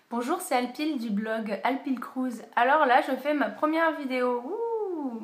Bonjour, c'est Alpile du blog Alpile Cruise. Alors là, je fais ma première vidéo.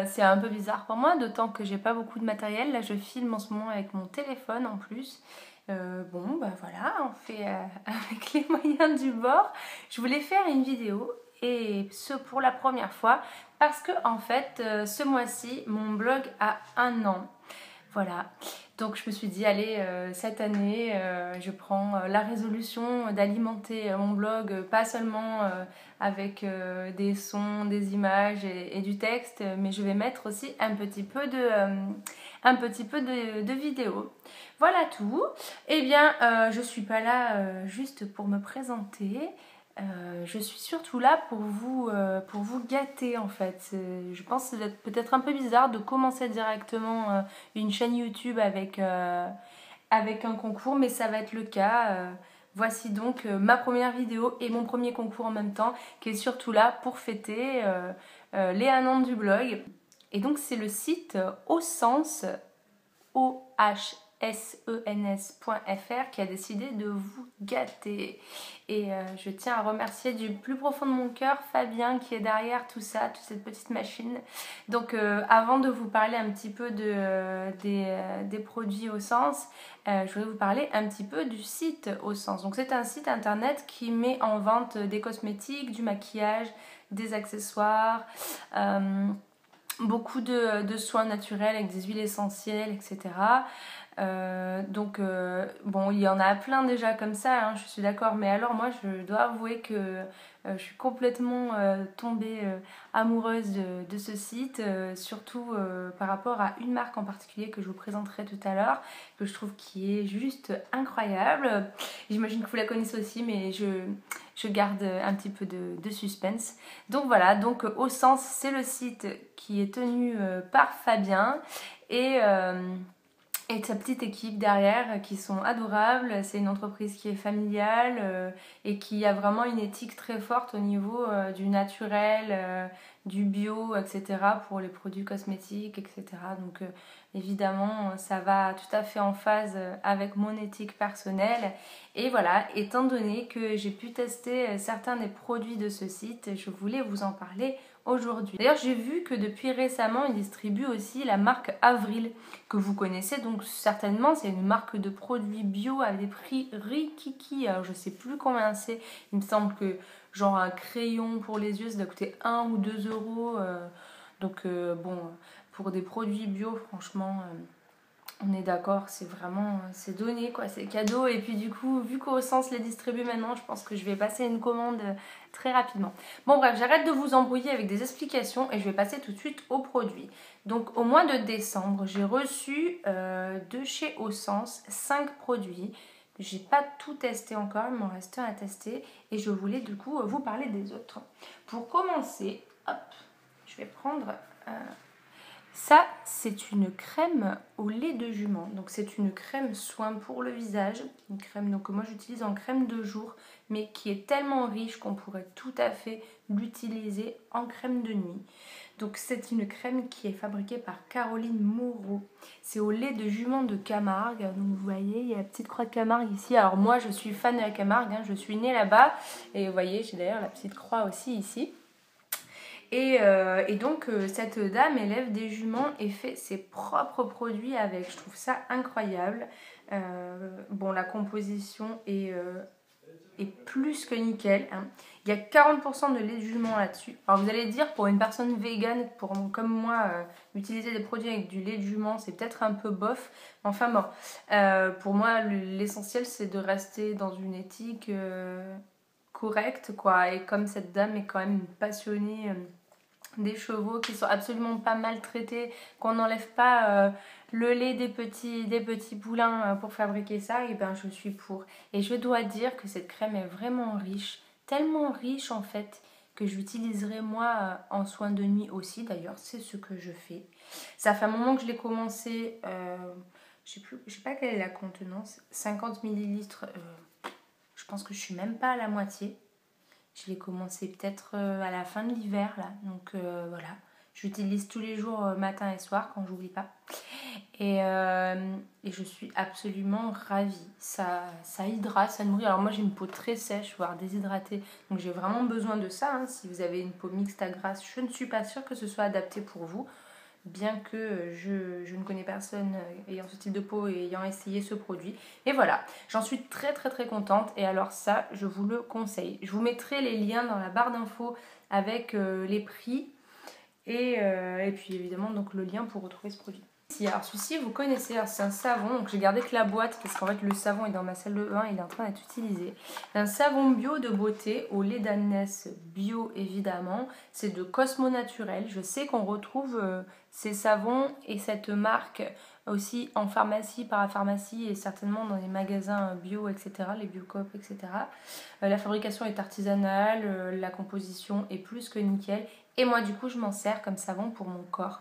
C'est un peu bizarre pour moi, d'autant que j'ai pas beaucoup de matériel. Là, je filme en ce moment avec mon téléphone en plus. Bon, bah voilà, on fait avec les moyens du bord. Je voulais faire une vidéo et ce pour la première fois parce que en fait, ce mois-ci, mon blog a 1 an. Voilà, donc je me suis dit, allez, cette année, je prends la résolution d'alimenter mon blog, pas seulement avec des sons, des images et du texte, mais je vais mettre aussi un petit peu de vidéos. Voilà tout. Eh bien, je suis pas là juste pour me présenter. Je suis surtout là pour vous gâter en fait. Je pense que c'est peut-être un peu bizarre de commencer directement une chaîne YouTube avec un concours, mais ça va être le cas. Voici donc ma première vidéo et mon premier concours en même temps, qui est surtout là pour fêter les 1 an du blog. Et donc c'est le site Ohsens, ohsens.fr, qui a décidé de vous gâter. Et je tiens à remercier du plus profond de mon cœur Fabien qui est derrière tout ça, toute cette petite machine. Donc avant de vous parler un petit peu des produits Ohsens, je voudrais vous parler un petit peu du site Ohsens. Donc c'est un site internet qui met en vente des cosmétiques, du maquillage, des accessoires, beaucoup de soins naturels avec des huiles essentielles, etc. Bon, il y en a plein déjà comme ça, hein, je suis d'accord, mais alors moi je dois avouer que je suis complètement tombée amoureuse de ce site, surtout par rapport à une marque en particulier que je vous présenterai tout à l'heure, que je trouve qui est juste incroyable. J'imagine que vous la connaissez aussi, mais je garde un petit peu de suspense. Donc voilà, donc Ohsens, c'est le site qui est tenu par Fabien et de sa petite équipe derrière qui sont adorables. C'est une entreprise qui est familiale et qui a vraiment une éthique très forte au niveau du naturel, du bio, etc. pour les produits cosmétiques, etc. Donc évidemment, ça va tout à fait en phase avec mon éthique personnelle. Et voilà, étant donné que j'ai pu tester certains des produits de ce site, je voulais vous en parler aujourd'hui. D'ailleurs, j'ai vu que depuis récemment, ils distribuent aussi la marque Avril, que vous connaissez donc certainement. C'est une marque de produits bio à des prix rikiki. Alors, je sais plus combien c'est. Il me semble que genre un crayon pour les yeux, ça doit coûter 1 ou 2 euros. Bon, pour des produits bio, franchement... on est d'accord, c'est vraiment, c'est donné quoi, c'est cadeau. Et puis du coup, vu qu'Ohsens les distribue maintenant, je pense que je vais passer une commande très rapidement. Bon bref, j'arrête de vous embrouiller avec des explications et je vais passer tout de suite aux produits. Donc au mois de décembre, j'ai reçu de chez Ohsens 5 produits. J'ai pas tout testé encore, il m'en reste un à tester et je voulais du coup vous parler des autres. Pour commencer, hop, je vais prendre... ça, c'est une crème au lait de jument. Donc c'est une crème soin pour le visage. Une crème donc, que moi j'utilise en crème de jour, mais qui est tellement riche qu'on pourrait tout à fait l'utiliser en crème de nuit. Donc c'est une crème qui est fabriquée par Caroline Moreau. C'est au lait de jument de Camargue. Donc vous voyez, il y a la petite croix de Camargue ici. Alors moi je suis fan de la Camargue, hein. Je suis née là-bas. Et vous voyez, j'ai d'ailleurs la petite croix aussi ici. Et donc cette dame élève des juments et fait ses propres produits avec. Je trouve ça incroyable. Bon, la composition est plus que nickel, hein. Il y a 40% de lait de jument là-dessus. Alors vous allez dire, pour une personne végane comme moi, utiliser des produits avec du lait de jument, c'est peut-être un peu bof. Enfin bon, pour moi, l'essentiel c'est de rester dans une éthique correcte, quoi. Et comme cette dame est quand même une passionnée... des chevaux qui sont absolument pas maltraités, qu'on n'enlève pas le lait des petits poulains pour fabriquer ça, et ben je suis pour. Et je dois dire que cette crème est vraiment riche, tellement riche en fait, que j'utiliserai moi en soins de nuit aussi. D'ailleurs, c'est ce que je fais. Ça fait un moment que je l'ai commencé, je sais pas quelle est la contenance, 50 millilitres, je pense que je suis même pas à la moitié. Je l'ai commencé peut-être à la fin de l'hiver là, donc voilà. J'utilise tous les jours, matin et soir, quand j'oublie pas. Et je suis absolument ravie. Ça hydrate, ça nourrit. Alors moi j'ai une peau très sèche, voire déshydratée, donc j'ai vraiment besoin de ça, hein. Si vous avez une peau mixte à grasse, je ne suis pas sûre que ce soit adapté pour vous, bien que je ne connais personne ayant ce type de peau et ayant essayé ce produit. Et voilà, j'en suis très contente, et alors ça, je vous le conseille. Je vous mettrai les liens dans la barre d'infos avec les prix et puis évidemment donc le lien pour retrouver ce produit. Alors celui-ci vous connaissez, c'est un savon, donc j'ai gardé que la boîte parce qu'en fait le savon est dans ma salle de bain, il est en train d'être utilisé. Un savon bio de beauté au lait d'ânesse bio évidemment, c'est de Cosmo Naturel. Je sais qu'on retrouve ces savons et cette marque aussi en pharmacie, parapharmacie et certainement dans les magasins bio, etc., les Biocoop, etc. La fabrication est artisanale, la composition est plus que nickel, et moi du coup je m'en sers comme savon pour mon corps.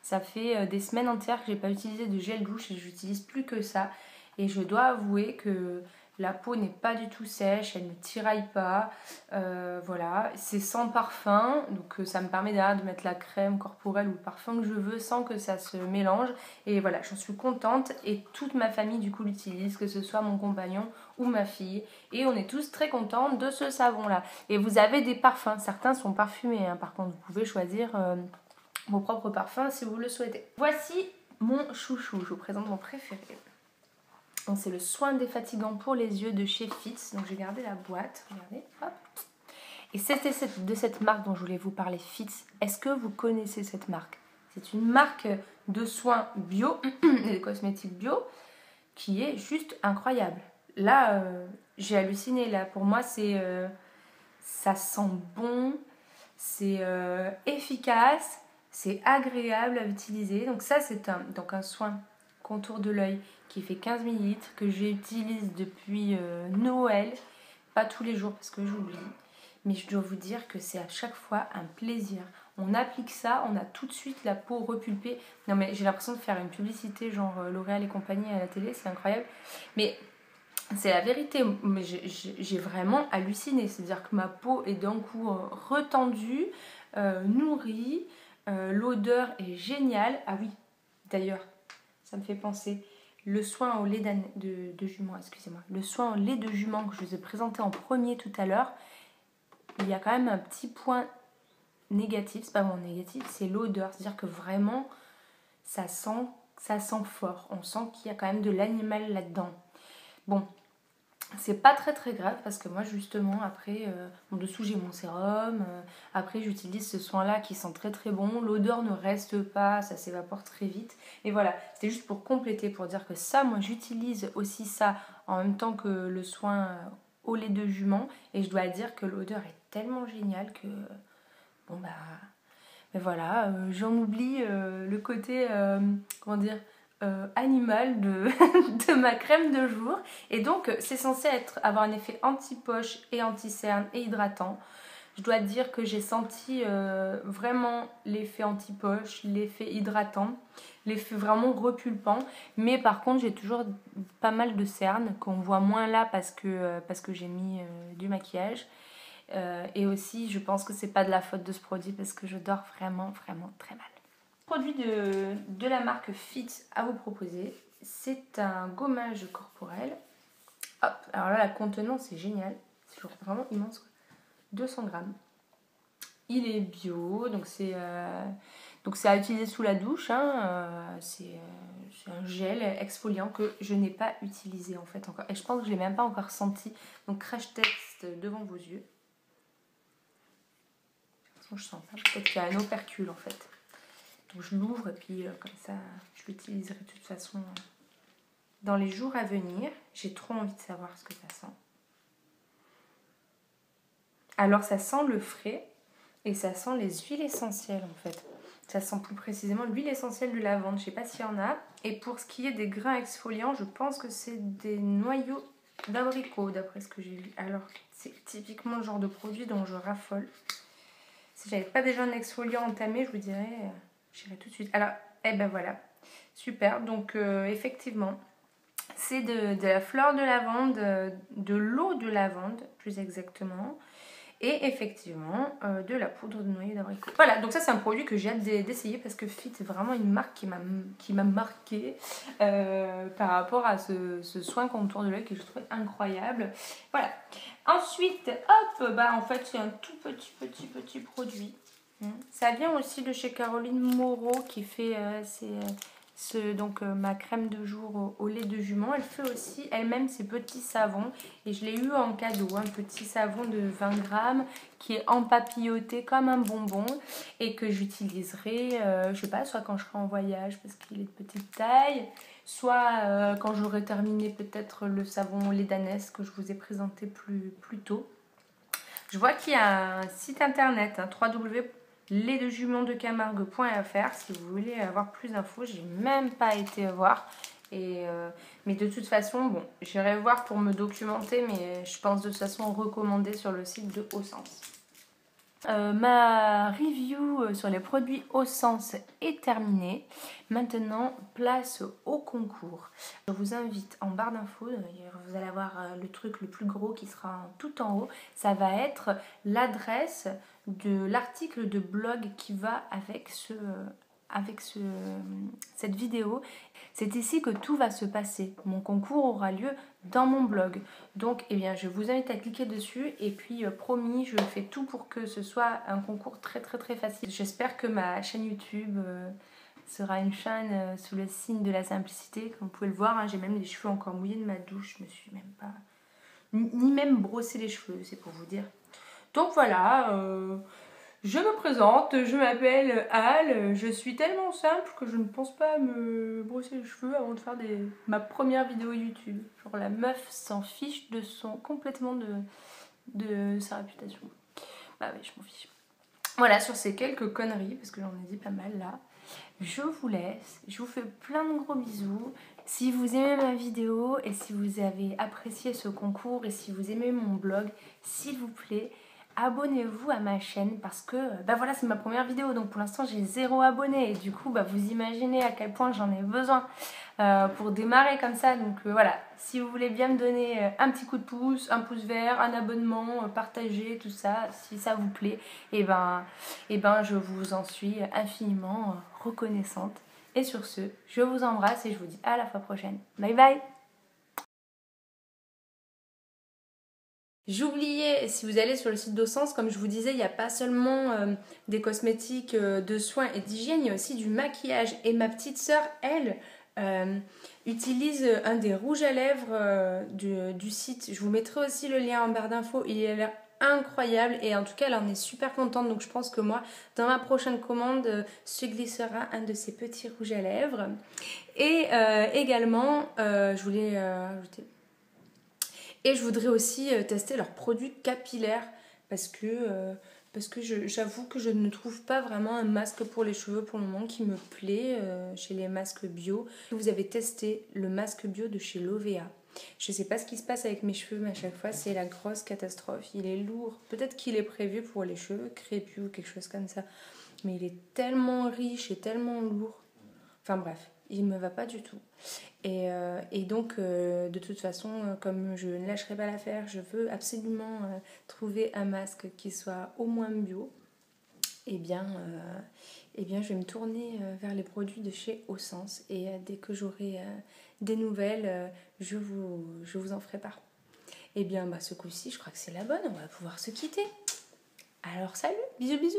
Ça fait des semaines entières que j'ai pas utilisé de gel douche et j'utilise plus que ça. Et je dois avouer que la peau n'est pas du tout sèche, elle ne tiraille pas. Voilà, c'est sans parfum, donc ça me permet derrière de mettre la crème corporelle ou le parfum que je veux sans que ça se mélange. Et voilà, j'en suis contente et toute ma famille du coup l'utilise, que ce soit mon compagnon ou ma fille. Et on est tous très contents de ce savon là. Et vous avez des parfums, certains sont parfumés, hein. Par contre vous pouvez choisir vos propres parfums si vous le souhaitez. Voici mon chouchou, je vous présente mon préféré. Donc c'est le soin défatigant pour les yeux de chez Fitz. Donc j'ai gardé la boîte, regardez, hop. Et c'était de cette marque dont je voulais vous parler, Fitz. Est-ce que vous connaissez cette marque? C'est une marque de soins bio, et de cosmétiques bio, qui est juste incroyable. Là, j'ai halluciné. Là, pour moi, ça sent bon, c'est efficace. C'est agréable à utiliser. Donc ça, c'est un soin contour de l'œil qui fait 15 ml que j'utilise depuis Noël. Pas tous les jours parce que j'oublie. Mais je dois vous dire que c'est à chaque fois un plaisir. On applique ça, on a tout de suite la peau repulpée. Non mais j'ai l'impression de faire une publicité genre L'Oréal et compagnie à la télé, c'est incroyable. Mais c'est la vérité, j'ai vraiment halluciné. C'est-à-dire que ma peau est d'un coup retendue, nourrie. L'odeur est géniale. Ah oui, d'ailleurs, ça me fait penser. Le soin au lait de jument, excusez-moi. Le soin au lait de jument que je vous ai présenté en premier tout à l'heure, il y a quand même un petit point négatif. C'est pas vraiment négatif, c'est l'odeur. C'est-à-dire que vraiment, ça sent fort. On sent qu'il y a quand même de l'animal là-dedans. Bon, c'est pas très grave parce que moi justement après en dessous j'ai mon sérum, après j'utilise ce soin là qui sent très bon, l'odeur ne reste pas, ça s'évapore très vite. Et voilà, c'était juste pour compléter, pour dire que ça, moi j'utilise aussi ça en même temps que le soin au lait de jument, et je dois dire que l'odeur est tellement géniale que bon bah mais voilà, j'en oublie le côté comment dire animal de, de ma crème de jour, et donc c'est censé avoir un effet anti-poche et anti-cerne et hydratant. Je dois dire que j'ai senti vraiment l'effet anti-poche, l'effet hydratant, l'effet vraiment repulpant, mais par contre j'ai toujours pas mal de cernes qu'on voit moins là parce que j'ai mis du maquillage. Et aussi je pense que c'est pas de la faute de ce produit parce que je dors vraiment très mal. Produit de la marque Fitz à vous proposer, c'est un gommage corporel. Hop, alors là la contenance est géniale, c'est vraiment immense quoi. 200 grammes. Il est bio, donc c'est à utiliser sous la douche, hein. C'est un gel exfoliant que je n'ai pas utilisé en fait encore, et je pense que je ne l'ai même pas encore senti. Donc crash test devant vos yeux. Je sens pas, peut-être qu'il y a un opercule en fait. Donc je l'ouvre et puis comme ça je l'utiliserai de toute façon dans les jours à venir. J'ai trop envie de savoir ce que ça sent. Alors ça sent le frais et ça sent les huiles essentielles en fait. Ça sent plus précisément l'huile essentielle de lavande, je sais pas s'il y en a. Et pour ce qui est des grains exfoliants, je pense que c'est des noyaux d'abricot d'après ce que j'ai lu. Alors c'est typiquement le genre de produit dont je raffole. Si j'avais pas déjà un exfoliant entamé, je vous dirais, j'irais tout de suite. Alors, eh ben voilà, super. Donc effectivement, c'est de la fleur de lavande, de l'eau de lavande plus exactement. et effectivement de la poudre de noyer d'abricot. Voilà, donc ça c'est un produit que j'ai hâte d'essayer parce que Fit est vraiment une marque qui m'a marqué par rapport à ce soin contour de l'œil que je trouve incroyable. Voilà. Ensuite, hop, bah en fait c'est un tout petit produit. Ça vient aussi de chez Caroline Moreau qui fait donc ma crème de jour au lait de jument. Elle fait aussi elle-même ses petits savons et je l'ai eu en cadeau, un petit savon de 20 grammes qui est empapilloté comme un bonbon et que j'utiliserai, je sais pas, soit quand je serai en voyage parce qu'il est de petite taille, soit quand j'aurai terminé peut-être le savon lait d'ânesse que je vous ai présenté plus tôt. Je vois qu'il y a un site internet, www.laitdejumentdecamargue.fr si vous voulez avoir plus d'infos. J'ai même pas été voir. Mais de toute façon, bon, j'irai voir pour me documenter, mais je pense de toute façon recommander sur le site de Haut-Sens. Ma review sur les produits Haut-Sens est terminée. Maintenant, place au concours. Je vous invite en barre d'infos, vous allez avoir le truc le plus gros qui sera tout en haut. Ça va être l'adresse de l'article de blog qui va avec cette vidéo. C'est ici que tout va se passer. Mon concours aura lieu dans mon blog. Donc, eh bien, je vous invite à cliquer dessus. Et puis, promis, je fais tout pour que ce soit un concours très facile. J'espère que ma chaîne YouTube sera une chaîne sous le signe de la simplicité. Comme vous pouvez le voir, hein, j'ai même les cheveux encore mouillés de ma douche. Je me suis même pas... Ni même brossé les cheveux, c'est pour vous dire. Donc voilà... Je me présente, je m'appelle Al, je suis tellement simple que je ne pense pas me brosser les cheveux avant de faire ma première vidéo YouTube. Genre la meuf s'en fiche complètement de sa réputation. Bah oui, je m'en fiche. Voilà, sur ces quelques conneries, parce que j'en ai dit pas mal là, je vous laisse, je vous fais plein de gros bisous. Si vous aimez ma vidéo et si vous avez apprécié ce concours et si vous aimez mon blog, s'il vous plaît, abonnez-vous à ma chaîne parce que bah voilà, c'est ma première vidéo, donc pour l'instant j'ai 0 abonnés et du coup bah, vous imaginez à quel point j'en ai besoin pour démarrer comme ça. Donc voilà, si vous voulez bien me donner un petit coup de pouce, un pouce vert, un abonnement, partager tout ça, si ça vous plaît, et ben je vous en suis infiniment reconnaissante. Et sur ce, je vous embrasse et je vous dis à la fois prochaine. Bye bye. J'oubliais, si vous allez sur le site d'Haut-Sens, comme je vous disais, il n'y a pas seulement des cosmétiques de soins et d'hygiène, il y a aussi du maquillage. Et ma petite sœur, elle, utilise un des rouges à lèvres du site. Je vous mettrai aussi le lien en barre d'infos. Il a l'air incroyable et en tout cas, elle en est super contente. Donc je pense que moi, dans ma prochaine commande, se glissera un de ces petits rouges à lèvres. Et également, je voulais ajouter... Et je voudrais aussi tester leurs produits capillaires parce que j'avoue que je ne trouve pas vraiment un masque pour les cheveux pour le moment qui me plaît chez les masques bio. Vous avez testé le masque bio de chez Lovea. Je ne sais pas ce qui se passe avec mes cheveux, mais à chaque fois c'est la grosse catastrophe. Il est lourd. Peut-être qu'il est prévu pour les cheveux crépus ou quelque chose comme ça. Mais il est tellement riche et tellement lourd. Enfin bref, il ne me va pas du tout. Et donc, de toute façon, comme je ne lâcherai pas l'affaire, je veux absolument trouver un masque qui soit au moins bio. Eh bien, je vais me tourner vers les produits de chez Haut-Sens. Et dès que j'aurai des nouvelles, je vous en ferai part. Eh bien, ce coup-ci, je crois que c'est la bonne. On va pouvoir se quitter. Alors, salut, bisous bisous.